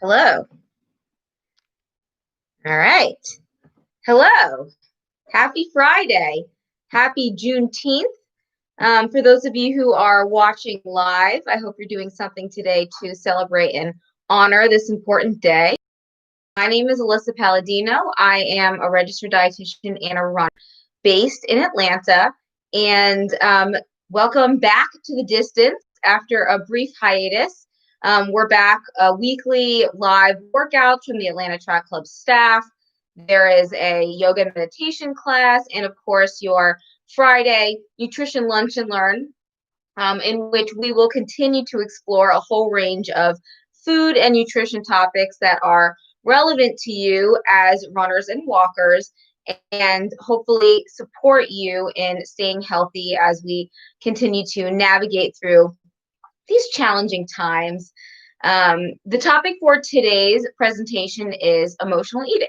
Hello. All right. Hello. Happy Friday. Happy Juneteenth. For those of you who are watching live, I hope you're doing something today to celebrate and honor this important day. My name is Alissa Palladino. I am a registered dietitian and a runner based in Atlanta. And welcome back to the distance after a brief hiatus. We're back weekly live workouts from the Atlanta Track Club staff. There is a yoga and meditation class, and of course, your Friday nutrition lunch and learn, in which we will continue to explore a whole range of food and nutrition topics that are relevant to you as runners and walkers, and hopefully support you in staying healthy as we continue to navigate through these challenging times. The topic for today's presentation is emotional eating.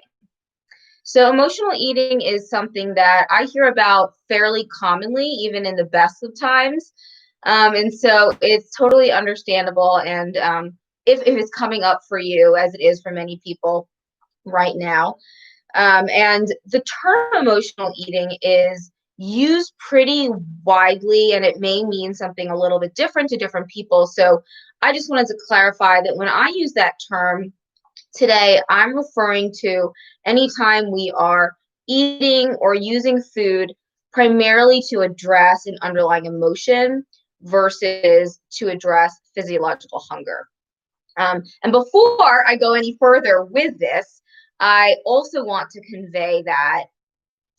So emotional eating is something that I hear about fairly commonly, even in the best of times. And so it's totally understandable. And if it's coming up for you, as it is for many people right now. And the term emotional eating is used pretty widely, and it may mean something a little bit different to different people. So I just wanted to clarify that when I use that term today, I'm referring to anytime we are eating or using food primarily to address an underlying emotion versus to address physiological hunger. And before I go any further with this, I also want to convey that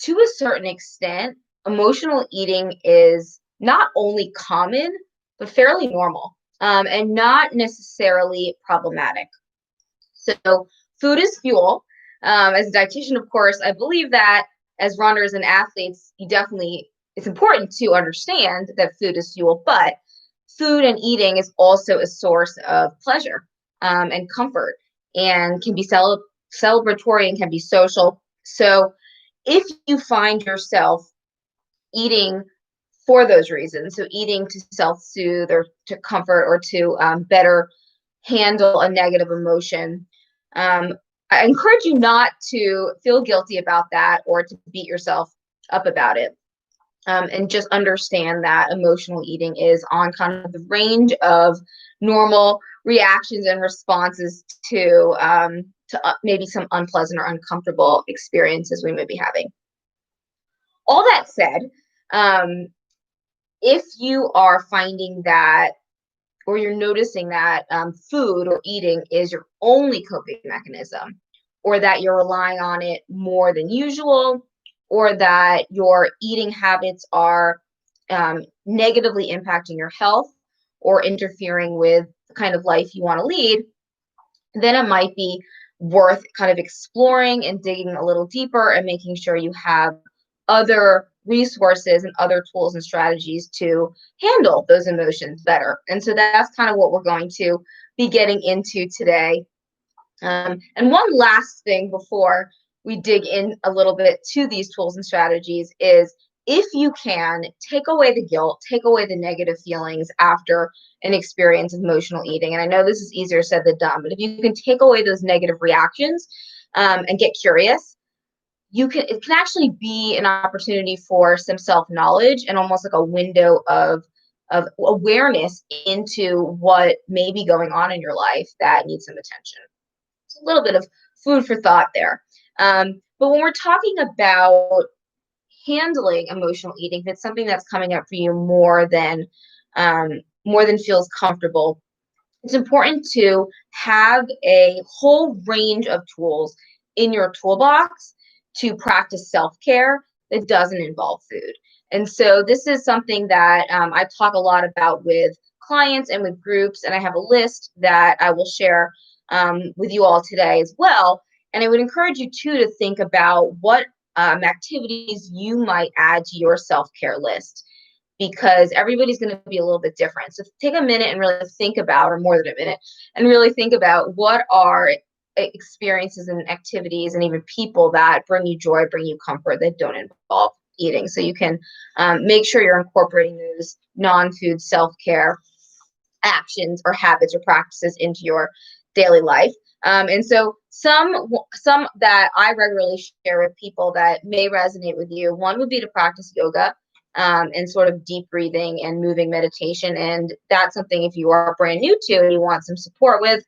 to a certain extent, emotional eating is not only common, but fairly normal, and not necessarily problematic. So food is fuel. As a dietitian, of course, I believe that as runners and athletes, it's important to understand that food is fuel, but food and eating is also a source of pleasure and comfort, and can be celebratory and can be social. So if you find yourself eating for those reasons, so eating to self-soothe or to comfort or to better handle a negative emotion, I encourage you not to feel guilty about that or to beat yourself up about it. And just understand that emotional eating is on kind of the range of normal reactions and responses to maybe some unpleasant or uncomfortable experiences we may be having. All that said, if you are finding that, or you're noticing that food or eating is your only coping mechanism, or that you're relying on it more than usual, or that your eating habits are negatively impacting your health or interfering with the kind of life you want to lead, then it might be worth kind of exploring and digging a little deeper and making sure you have other resources and other tools and strategies to handle those emotions better. And so that's kind of what we're going to be getting into today. And one last thing before we dig in a little bit to these tools and strategies is, if you can, take away the guilt, take away the negative feelings after an experience of emotional eating. And I know this is easier said than done, but if you can take away those negative reactions and get curious, it can actually be an opportunity for some self-knowledge and almost like a window of awareness into what may be going on in your life that needs some attention. It's a little bit of food for thought there. But when we're talking about handling emotional eating, if it's something that's coming up for you more than feels comfortable, it's important to have a whole range of tools in your toolbox to practice self-care that doesn't involve food. And so this is something that I talk a lot about with clients and with groups, and I have a list that I will share with you all today as well. And I would encourage you too to think about what activities you might add to your self-care list, because everybody's going to be a little bit different. So take a minute and really think about, or more than a minute, and really think about what are experiences and activities and even people that bring you joy, bring you comfort, that don't involve eating. So you can make sure you're incorporating those non-food self-care actions or habits or practices into your daily life. And so some that I regularly share with people that may resonate with you, one would be to practice yoga and sort of deep breathing and moving meditation. And that's something, if you are brand new to and you want some support with,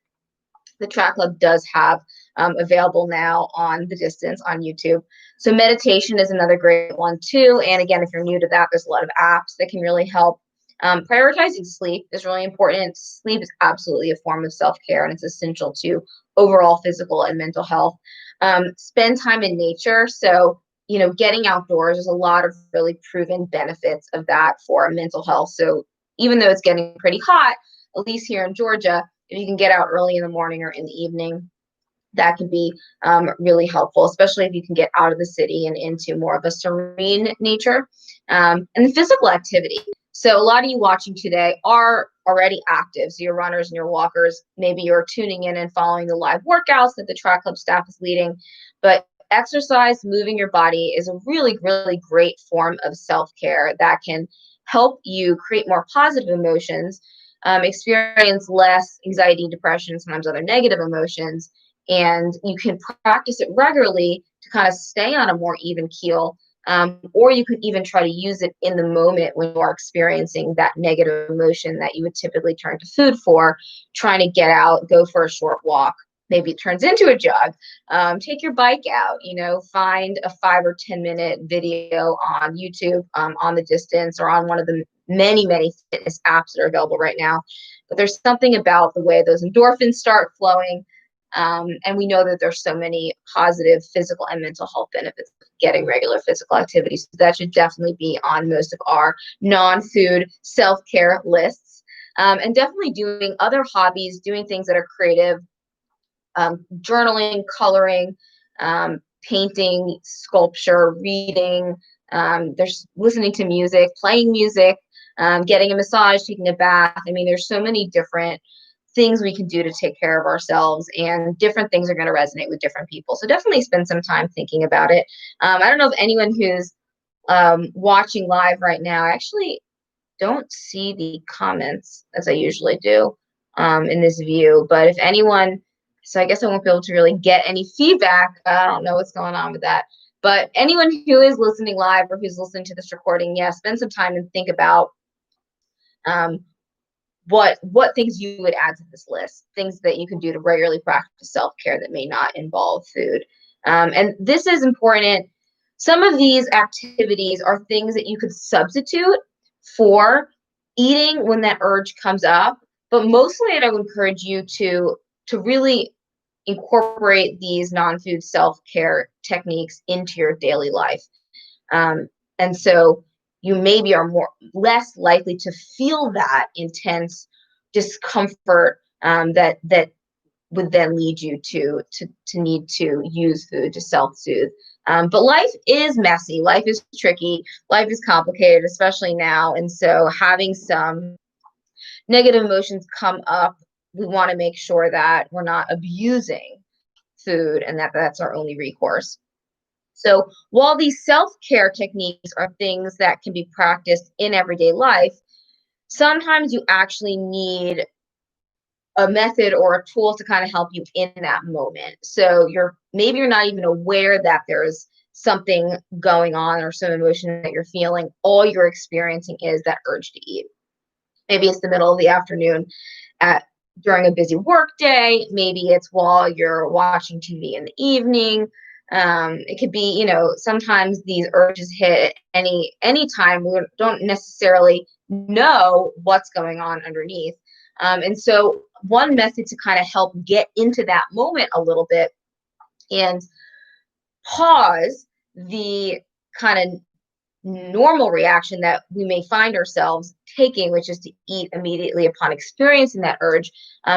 the Track Club does have available now on the distance on YouTube. So meditation is another great one too. And again, if you're new to that, there's a lot of apps that can really help. Prioritizing sleep is really important. Sleep is absolutely a form of self-care, and it's essential to overall physical and mental health. Spend time in nature. So, getting outdoors, there's a lot of really proven benefits of that for mental health. So even though it's getting pretty hot, at least here in Georgia, if you can get out early in the morning or in the evening, that can be really helpful, especially if you can get out of the city and into more of a serene nature. And the physical activity. So a lot of you watching today are already active. So your runners and your walkers, maybe you're tuning in and following the live workouts that the Track Club staff is leading. But exercise, moving your body is a really, really great form of self-care that can help you create more positive emotions, experience less anxiety, depression, sometimes other negative emotions, and you can practice it regularly to kind of stay on a more even keel. Or you could even try to use it in the moment when you are experiencing that negative emotion that you would typically turn to food for, trying to get out, go for a short walk. Maybe it turns into a jog. Take your bike out, find a 5 or 10 minute video on YouTube on the distance or on one of the many, many fitness apps that are available right now. But there's something about the way those endorphins start flowing. And we know that there's so many positive physical and mental health benefits of getting regular physical activity. So that should definitely be on most of our non-food self-care lists. And definitely doing other hobbies, doing things that are creative, journaling, coloring, painting, sculpture, reading, there's listening to music, playing music, getting a massage, taking a bath. I mean, there's so many different things we can do to take care of ourselves, and different things are going to resonate with different people. So definitely spend some time thinking about it. I don't know if anyone who's watching live right now, I actually don't see the comments as I usually do in this view, but if anyone, so I guess I won't be able to really get any feedback. I don't know what's going on with that. But anyone who is listening live or who's listening to this recording, spend some time and think about what things you would add to this list, things that you can do to regularly practice self-care that may not involve food. And this is important. Some of these activities are things that you could substitute for eating when that urge comes up, but mostly I would encourage you to really incorporate these non-food self-care techniques into your daily life. And so you maybe are less likely to feel that intense discomfort that would then lead you to need to use food to self-soothe. But life is messy, life is tricky, life is complicated, especially now. And so having some negative emotions come up, we want to make sure that we're not abusing food and that that's our only recourse. So while these self-care techniques are things that can be practiced in everyday life, sometimes you actually need a method or a tool to kind of help you in that moment. So maybe you're not even aware that there's something going on or some emotion that you're feeling. All you're experiencing is that urge to eat. Maybe it's the middle of the afternoon during a busy work day. Maybe it's while you're watching TV in the evening. It could be, sometimes these urges hit any time. We don't necessarily know what's going on underneath. And so one method to kind of help get into that moment a little bit and pause the kind of normal reaction that we may find ourselves taking, which is to eat immediately upon experiencing that urge,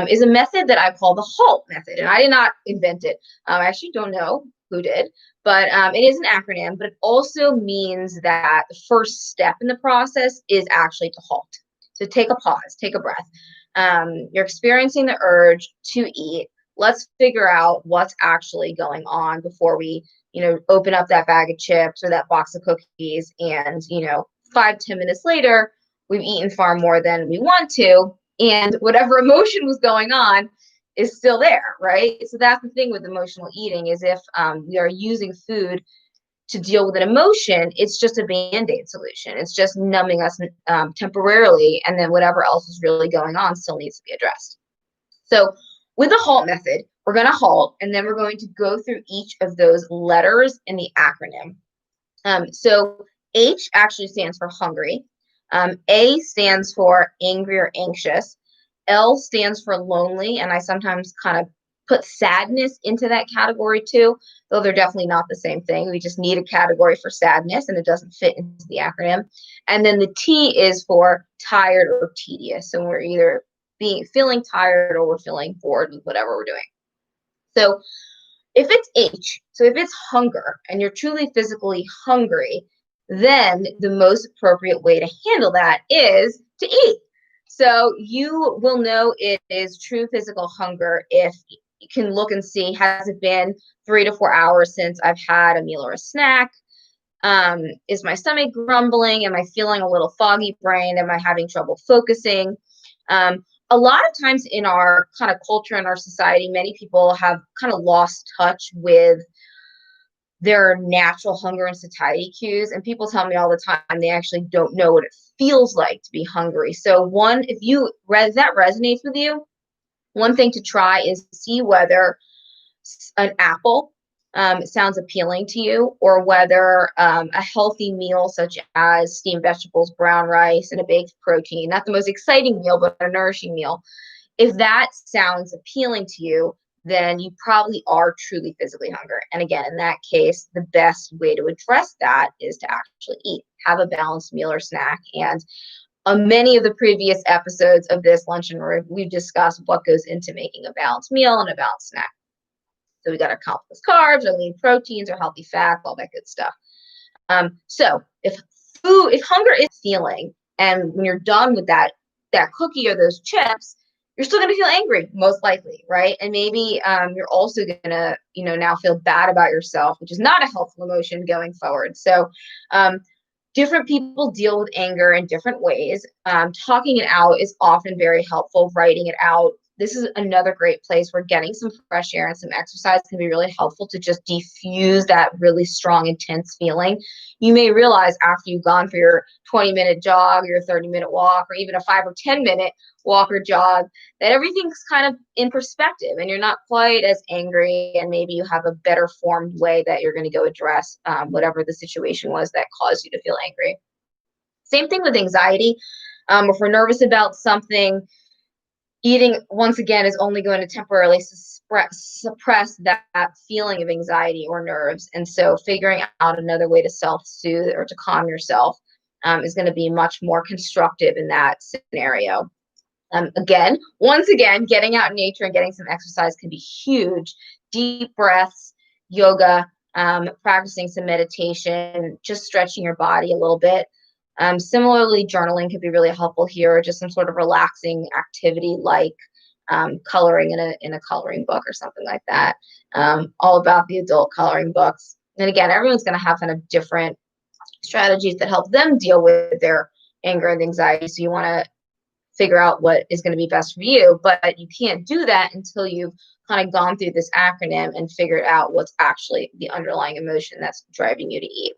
is a method that I call the H.A.L.T method. And I did not invent it. I actually don't know who did, but it is an acronym, but it also means that the first step in the process is actually to halt. So take a pause, take a breath. You're experiencing the urge to eat. Let's figure out what's actually going on before we open up that bag of chips or that box of cookies and, 5-10 minutes later, we've eaten far more than we want to. And whatever emotion was going on is still there, right? So that's the thing with emotional eating, is if we are using food to deal with an emotion, it's just a Band-Aid solution. It's just numbing us temporarily, and then whatever else is really going on still needs to be addressed. So with the HALT method, we're going to halt, and then we're going to go through each of those letters in the acronym. So H actually stands for hungry. A stands for angry or anxious. L stands for lonely, and I sometimes kind of put sadness into that category too, though they're definitely not the same thing. We just need a category for sadness, and it doesn't fit into the acronym. And then the T is for tired or tedious. So we're either feeling tired or we're feeling bored with whatever we're doing. So if it's H, so if it's hunger and you're truly physically hungry, then the most appropriate way to handle that is to eat. So you will know it is true physical hunger if you can look and see, has it been 3 to 4 hours since I've had a meal or a snack? Is my stomach grumbling? Am I feeling a little foggy brain? Am I having trouble focusing? A lot of times in our kind of culture and our society, many people have kind of lost touch with their natural hunger and satiety cues. And people tell me all the time they actually don't know what it feels like to be hungry. So if that resonates with you, one thing to try is see whether an apple sounds appealing to you, or whether a healthy meal such as steamed vegetables, brown rice, and a baked protein, not the most exciting meal, but a nourishing meal. If that sounds appealing to you, then you probably are truly physically hungry. And again, in that case, the best way to address that is to actually eat, have a balanced meal or snack. And on many of the previous episodes of this Lunch and Learn, we've discussed what goes into making a balanced meal and a balanced snack. So we got our complex carbs, our lean proteins, our healthy fats, all that good stuff. So if hunger is feeling, and when you're done with that cookie or those chips, you're still going to feel angry, most likely, right? And maybe you're also going to, now feel bad about yourself, which is not a helpful emotion going forward. So different people deal with anger in different ways. Talking it out is often very helpful. Writing it out. This is another great place where getting some fresh air and some exercise can be really helpful to just diffuse that really strong, intense feeling. You may realize after you've gone for your 20-minute jog, your 30-minute walk, or even a 5 or 10-minute walk or jog, that everything's kind of in perspective and you're not quite as angry, and maybe you have a better formed way that you're going to go address whatever the situation was that caused you to feel angry. Same thing with anxiety. If we're nervous about something, eating, once again, is only going to temporarily suppress that feeling of anxiety or nerves. And so figuring out another way to self-soothe or to calm yourself is going to be much more constructive in that scenario. Once again, getting out in nature and getting some exercise can be huge. Deep breaths, yoga, practicing some meditation, just stretching your body a little bit. Similarly, journaling could be really helpful here, or just some sort of relaxing activity like coloring in a coloring book or something like that. All about the adult coloring books. And again, everyone's going to have kind of different strategies that help them deal with their anger and anxiety. So you want to figure out what is going to be best for you, but you can't do that until you've kind of gone through this acronym and figured out what's actually the underlying emotion that's driving you to eat.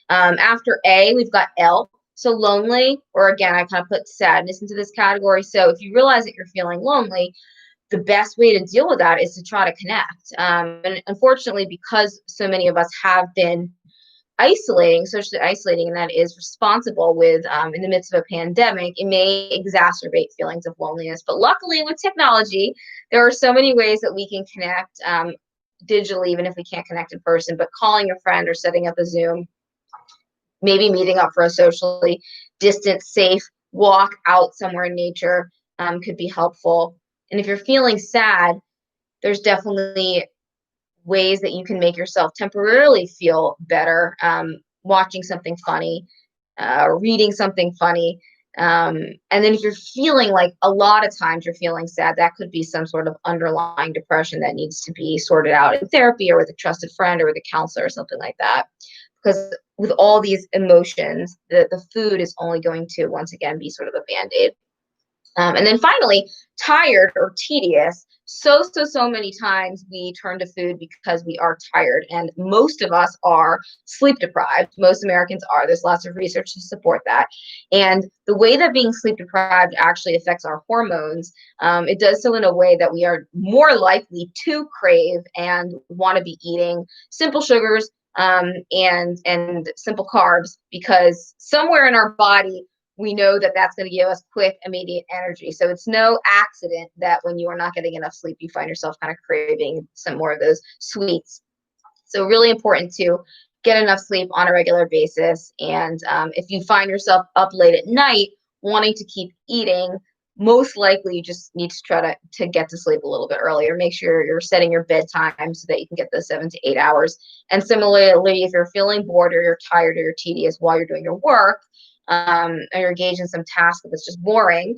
After A, we've got L. So lonely, or again, I kind of put sadness into this category. So if you realize that you're feeling lonely, the best way to deal with that is to try to connect. And unfortunately, because so many of us have been socially isolating, and that is responsible with, in the midst of a pandemic, it may exacerbate feelings of loneliness. But luckily with technology, there are so many ways that we can connect digitally, even if we can't connect in person, but calling a friend or setting up a Zoom, maybe meeting up for a socially distant, safe walk out somewhere in nature could be helpful. And if you're feeling sad, there's definitely ways that you can make yourself temporarily feel better. Watching something funny, reading something funny. And then if you're feeling like, a lot of times you're feeling sad, that could be some sort of underlying depression that needs to be sorted out in therapy or with a trusted friend or with a counselor or something like that. Because with all these emotions, the food is only going to, once again, be sort of a Band-Aid. And then finally, tired or tedious. so many times we turn to food because we are tired, and most of us are sleep deprived. Most Americans are. There's lots of research to support that. And the way that being sleep deprived actually affects our hormones, it does so in a way that we are more likely to crave and want to be eating simple sugars, and simple carbs, because somewhere in our body we know that that's going to give us quick, immediate energy. So it's no accident that when you are not getting enough sleep, you find yourself kind of craving some more of those sweets. So really important to get enough sleep on a regular basis. And if you find yourself up late at night wanting to keep eating, most likely you just need to try to get to sleep a little bit earlier. Make sure you're setting your bedtime so that you can get those 7 to 8 hours. And similarly, if you're feeling bored or you're tired or you're tedious while you're doing your work, or you're engaged in some task that's just boring,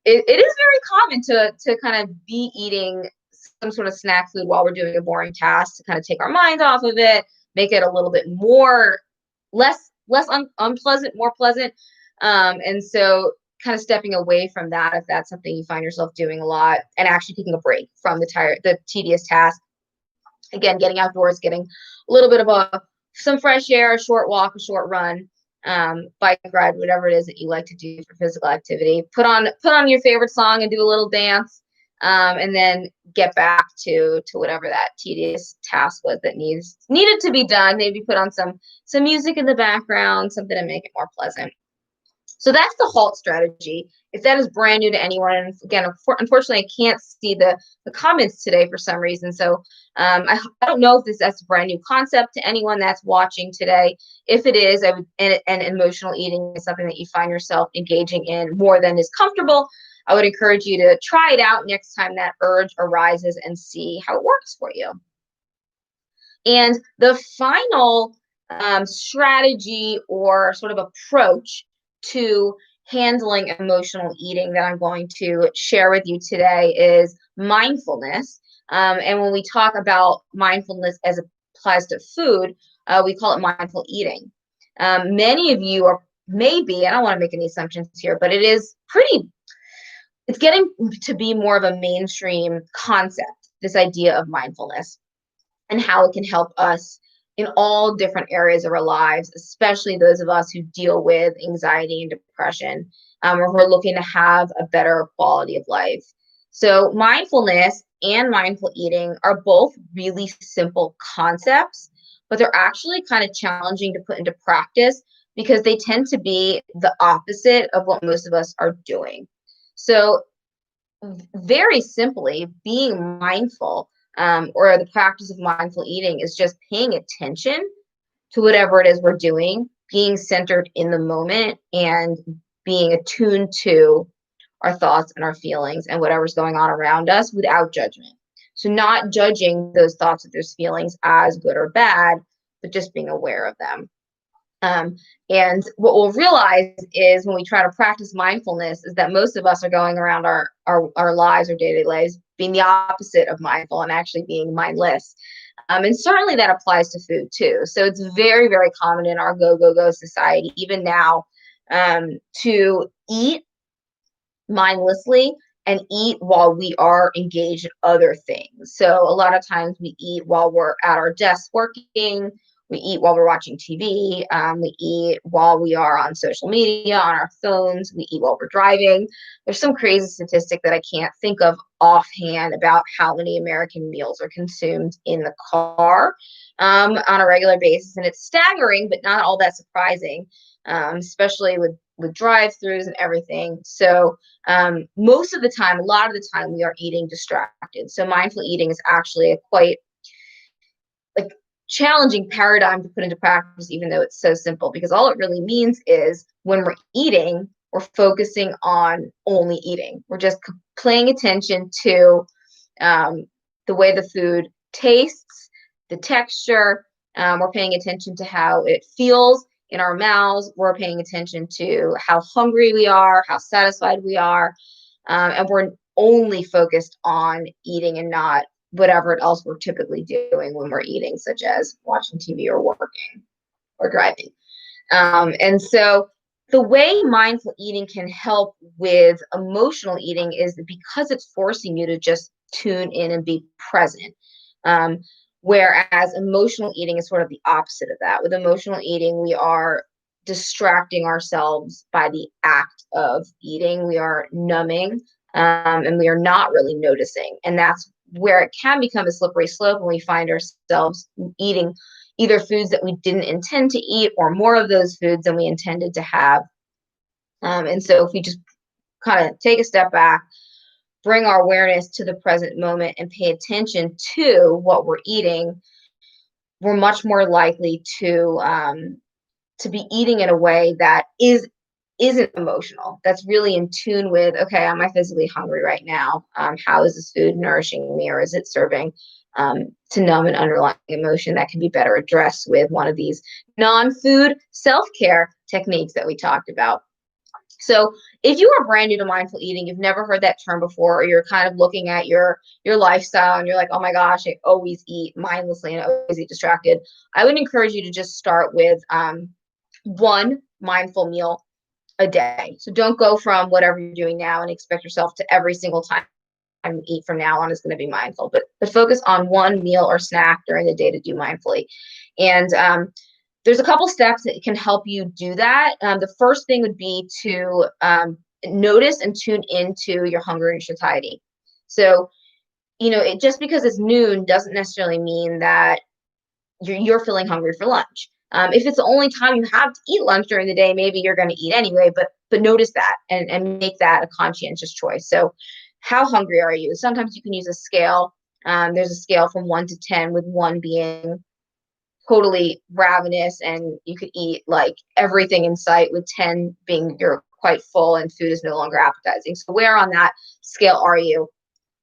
it is very common to kind of be eating some sort of snack food while we're doing a boring task to kind of take our minds off of it, make it a little bit less unpleasant, more pleasant. And so kind of stepping away from that, if that's something you find yourself doing a lot, and actually taking a break from the tedious task. Again, getting outdoors, getting a little bit of some fresh air, a short walk, a short run, bike ride, whatever it is that you like to do for physical activity. Put on your favorite song and do a little dance, and then get back to whatever that tedious task was that needed to be done. Maybe put on some music in the background, something to make it more pleasant. So that's the HALT strategy. If that is brand new to anyone, and again, unfortunately, I can't see the comments today for some reason. So I don't know if that's a brand new concept to anyone that's watching today. If it is, and emotional eating is something that you find yourself engaging in more than is comfortable, I would encourage you to try it out next time that urge arises and see how it works for you. And the final strategy or sort of approach to handling emotional eating that I'm going to share with you today is mindfulness. And when we talk about mindfulness as it applies to food, we call it mindful eating. Many of you are maybe, I don't want to make any assumptions here, but it's getting to be more of a mainstream concept, this idea of mindfulness and how it can help us in all different areas of our lives, especially those of us who deal with anxiety and depression, or who are looking to have a better quality of life. So mindfulness and mindful eating are both really simple concepts, but they're actually kind of challenging to put into practice because they tend to be the opposite of what most of us are doing. So very simply, being mindful, or the practice of mindful eating, is just paying attention to whatever it is we're doing, being centered in the moment, and being attuned to our thoughts and our feelings and whatever's going on around us without judgment. So not judging those thoughts or those feelings as good or bad, but just being aware of them. And what we'll realize is when we try to practice mindfulness is that most of us are going around our lives or daily lives being the opposite of mindful and actually being mindless. And certainly that applies to food too. So it's very, very common in our go society, even now, to eat mindlessly and eat while we are engaged in other things. So a lot of times we eat while we're at our desk working. We eat while we're watching TV. We eat while we are on social media, on our phones. We eat while we're driving. There's some crazy statistic that I can't think of offhand about how many American meals are consumed in the car on a regular basis. And it's staggering, but not all that surprising, especially with drive-throughs and everything. So most of the time, a lot of the time, we are eating distracted. So mindful eating is actually a quite challenging paradigm to put into practice, even though it's so simple, because all it really means is when we're eating, we're focusing on only eating. We're just paying attention to the way the food tastes, the texture. We're paying attention to how it feels in our mouths. We're paying attention to how hungry we are, how satisfied we are. And we're only focused on eating and not whatever else we're typically doing when we're eating, such as watching TV or working or driving. And so The way mindful eating can help with emotional eating is because it's forcing you to just tune in and be present. Um, Whereas emotional eating is sort of the opposite of that. With emotional eating, we are distracting ourselves by the act of eating. We are numbing, and we are not really noticing. And that's where it can become a slippery slope when we find ourselves eating either foods that we didn't intend to eat or more of those foods than we intended to have. And so if we just kind of take a step back, bring our awareness to the present moment and pay attention to what we're eating, we're much more likely to be eating in a way that isn't emotional, that's really in tune with, okay, am I physically hungry right now? How is this food nourishing me, or is it serving to numb an underlying emotion that can be better addressed with one of these non-food self-care techniques that we talked about? So if you are brand new to mindful eating, you've never heard that term before, or you're kind of looking at your lifestyle and you're like, oh my gosh, I always eat mindlessly and I always eat distracted, I would encourage you to just start with one mindful meal a day. So don't go from whatever you're doing now and expect yourself to every single time you eat from now on is going to be mindful, but focus on one meal or snack during the day to do mindfully. And there's a couple steps that can help you do that. The first thing would be to notice and tune into your hunger and satiety. So, just because it's noon doesn't necessarily mean that you're feeling hungry for lunch. If it's the only time you have to eat lunch during the day, maybe you're going to eat anyway, but notice that and make that a conscientious choice. So how hungry are you? Sometimes you can use a scale. There's a scale from 1 to 10, with 1 being totally ravenous and you could eat like everything in sight, with 10 being you're quite full and food is no longer appetizing. So where on that scale are you?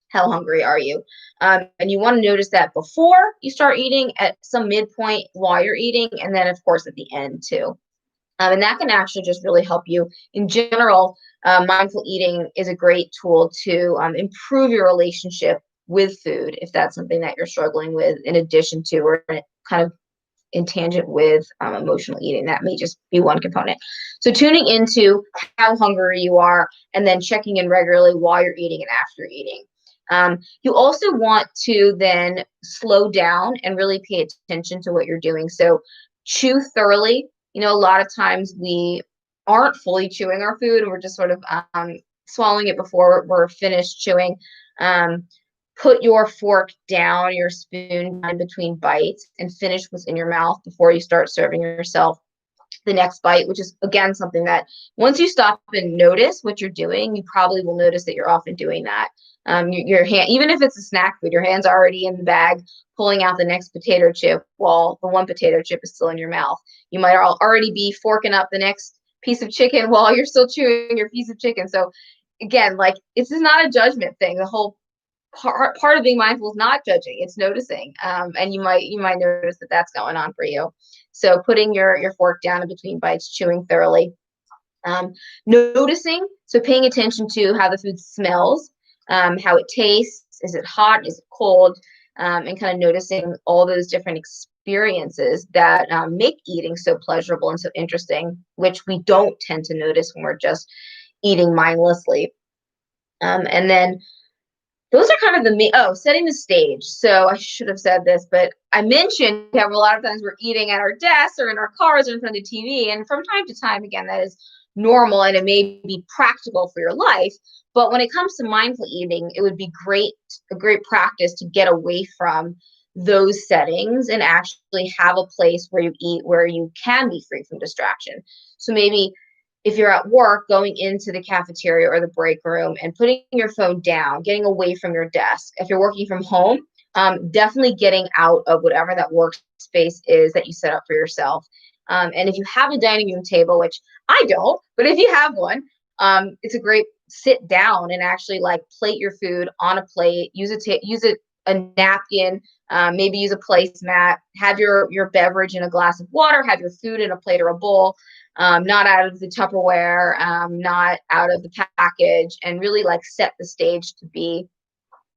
How hungry are you? And you want to notice that before you start eating, at some midpoint while you're eating, and then of course at the end too. And that can actually just really help you in general. Mindful eating is a great tool to improve your relationship with food, if that's something that you're struggling with, in addition to, or kind of in tangent with emotional eating. That may just be one component. So tuning into how hungry you are and then checking in regularly while you're eating and after eating. You also want to then slow down and really pay attention to what you're doing. So chew thoroughly. A lot of times we aren't fully chewing our food and we're just sort of swallowing it before we're finished chewing. Put your fork down, your spoon in between bites, and finish what's in your mouth before you start serving yourself the next bite, which is, again, something that once you stop and notice what you're doing, you probably will notice that you're often doing that. Your hand, even if it's a snack food, your hand's already in the bag, pulling out the next potato chip while the one potato chip is still in your mouth. You might already be forking up the next piece of chicken while you're still chewing your piece of chicken. So again, like, this is not a judgment thing. The whole part of being mindful is not judging, it's noticing. And you might notice that that's going on for you. So putting your fork down in between bites, chewing thoroughly, noticing, so paying attention to how the food smells, how it tastes, is it hot, is it cold, and kind of noticing all those different experiences that make eating so pleasurable and so interesting, which we don't tend to notice when we're just eating mindlessly. And then those are kind of setting the stage. So I should have said this, but I mentioned that a lot of times we're eating at our desks or in our cars or in front of the TV. And from time to time, again, that is normal and it may be practical for your life. But when it comes to mindful eating, it would be a great practice to get away from those settings and actually have a place where you eat, where you can be free from distraction. So maybe if you're at work, going into the cafeteria or the break room and putting your phone down, getting away from your desk. If you're working from home, definitely getting out of whatever that workspace is that you set up for yourself. And if you have a dining room table, which I don't, but if you have one, it's a great sit down and actually like plate your food on a plate, use a napkin, maybe use a placemat, have your beverage in a glass of water, have your food in a plate or a bowl, not out of the Tupperware, not out of the package, and really like set the stage to be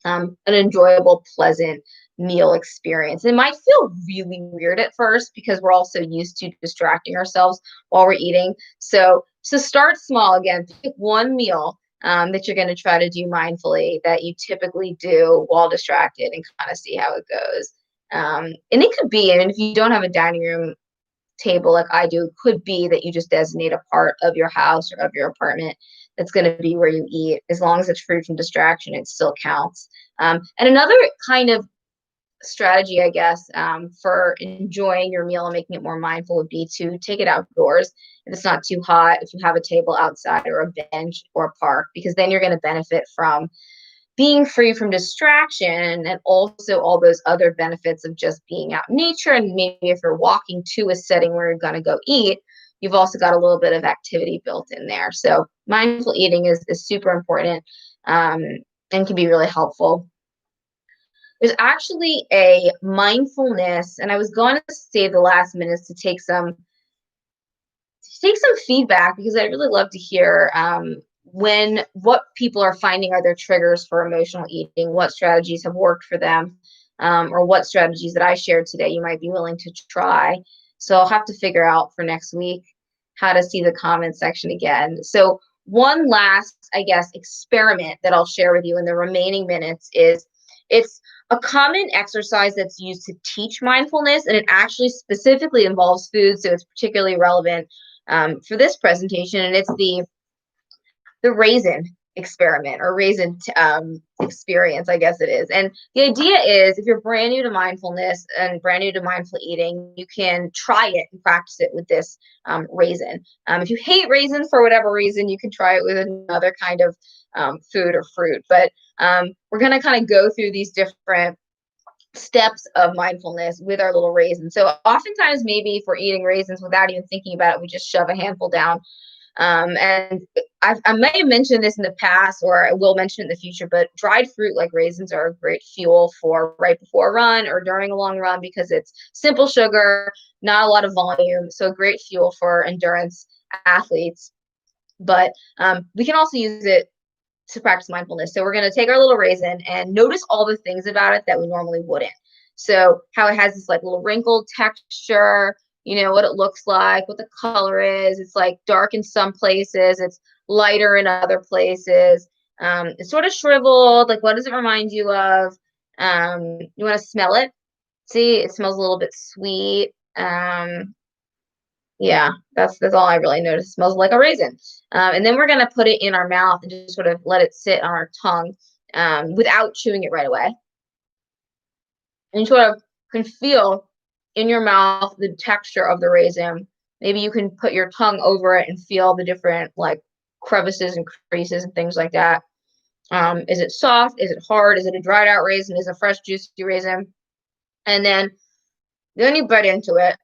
an enjoyable, pleasant meal experience. It might feel really weird at first because we're all so used to distracting ourselves while we're eating. So start small again. Pick one meal that you're going to try to do mindfully that you typically do while distracted and kind of see how it goes. And it could be, I mean, if you don't have a dining room table like I do, it could be that you just designate a part of your house or of your apartment that's going to be where you eat. As long as it's free from distraction, it still counts. And another kind of strategy, I guess, for enjoying your meal and making it more mindful would be to take it outdoors. If it's not too hot, if you have a table outside or a bench or a park, because then you're going to benefit from being free from distraction and also all those other benefits of just being out in nature. And maybe if you're walking to a setting where you're going to go eat, you've also got a little bit of activity built in there. So mindful eating is super important and can be really helpful. There's actually a mindfulness, and I was going to save the last minutes to take some feedback because I'd really love to hear what people are finding are their triggers for emotional eating, what strategies have worked for them, or what strategies that I shared today you might be willing to try. So I'll have to figure out for next week how to see the comment section again. So one last, I guess, experiment that I'll share with you in the remaining minutes is it's a common exercise that's used to teach mindfulness, and it actually specifically involves food, so it's particularly relevant for this presentation, and it's the Raisin Experiment or Raisin Experience, I guess it is. And the idea is if you're brand new to mindfulness and brand new to mindful eating, you can try it and practice it with this raisin. If you hate raisins for whatever reason, you can try it with another kind of food or fruit. But we're going to kind of go through these different steps of mindfulness with our little raisins. So oftentimes, maybe if we're eating raisins without even thinking about it, we just shove a handful down. And I may have mentioned this in the past, or I will mention it in the future, but dried fruit like raisins are a great fuel for right before a run or during a long run because it's simple sugar, not a lot of volume. So a great fuel for endurance athletes. But we can also use it to practice mindfulness. So we're going to take our little raisin and notice all the things about it that we normally wouldn't. So how it has this like little wrinkled texture, what it looks like, what the color is. It's like dark in some places. It's lighter in other places. It's sort of shriveled. Like, what does it remind you of? You want to smell it? See, it smells a little bit sweet. Yeah, that's all I really noticed. It smells like a raisin. And then we're going to put it in our mouth and just sort of let it sit on our tongue without chewing it right away. And you sort of can feel in your mouth the texture of the raisin. Maybe you can put your tongue over it and feel the different like crevices and creases and things like that. Is it soft? Is it hard? Is it a dried out raisin? Is it a fresh, juicy raisin? And then you bite into it.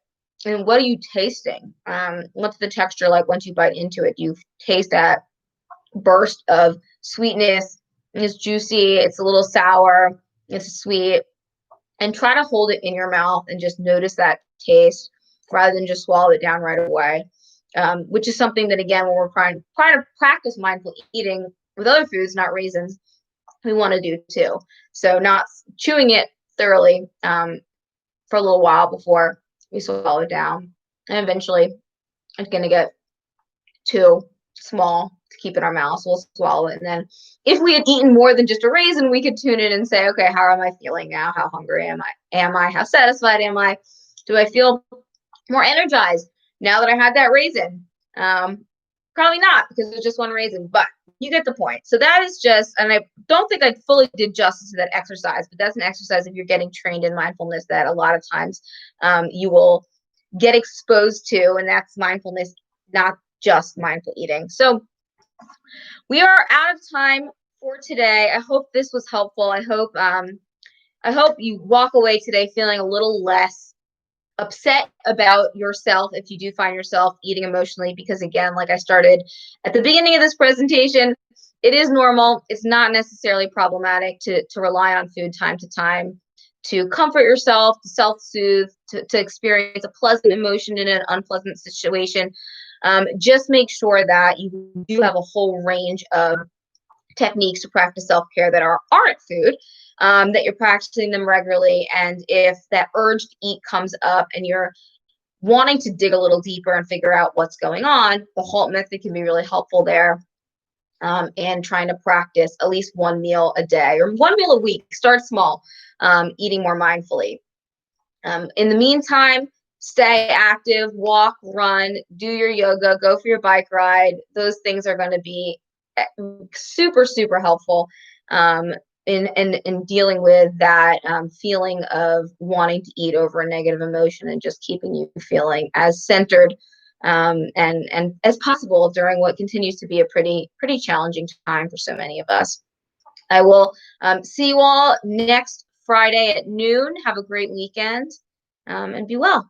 And what are you tasting? What's the texture like once you bite into it? You taste that burst of sweetness. It's juicy. It's a little sour. It's sweet. And try to hold it in your mouth and just notice that taste rather than just swallow it down right away, which is something that, again, when we're trying to practice mindful eating with other foods, not raisins, we want to do too. So not chewing it thoroughly for a little while before we swallow it down. And eventually it's going to get too small to keep in our mouth, so we'll swallow it. And then if we had eaten more than just a raisin, we could tune in and say, okay, how am I feeling now? How hungry am I? How satisfied am I? Do I feel more energized now that I had that raisin? Probably not, because it's just one raisin, but you get the point. So that is just, and I don't think I fully did justice to that exercise, but that's an exercise if you're getting trained in mindfulness that a lot of times you will get exposed to, and that's mindfulness, not just mindful eating. So we are out of time for today. I hope this was helpful. I hope you walk away today feeling a little less upset about yourself if you do find yourself eating emotionally, because again, like I started at the beginning of this presentation, it is normal. It's not necessarily problematic to rely on food time to time to comfort yourself, to self-soothe, to experience a pleasant emotion in an unpleasant situation. Just make sure that you do have a whole range of techniques to practice self-care that aren't food, that you're practicing them regularly. And if that urge to eat comes up and you're wanting to dig a little deeper and figure out what's going on, the HALT method can be really helpful there. And trying to practice at least one meal a day or one meal a week. Start small, eating more mindfully. In the meantime, stay active, walk, run, do your yoga, go for your bike ride. Those things are going to be super, super helpful in dealing with that feeling of wanting to eat over a negative emotion, and just keeping you feeling as centered and as possible during what continues to be a pretty challenging time for so many of us. I will see you all next Friday at noon. Have a great weekend and be well.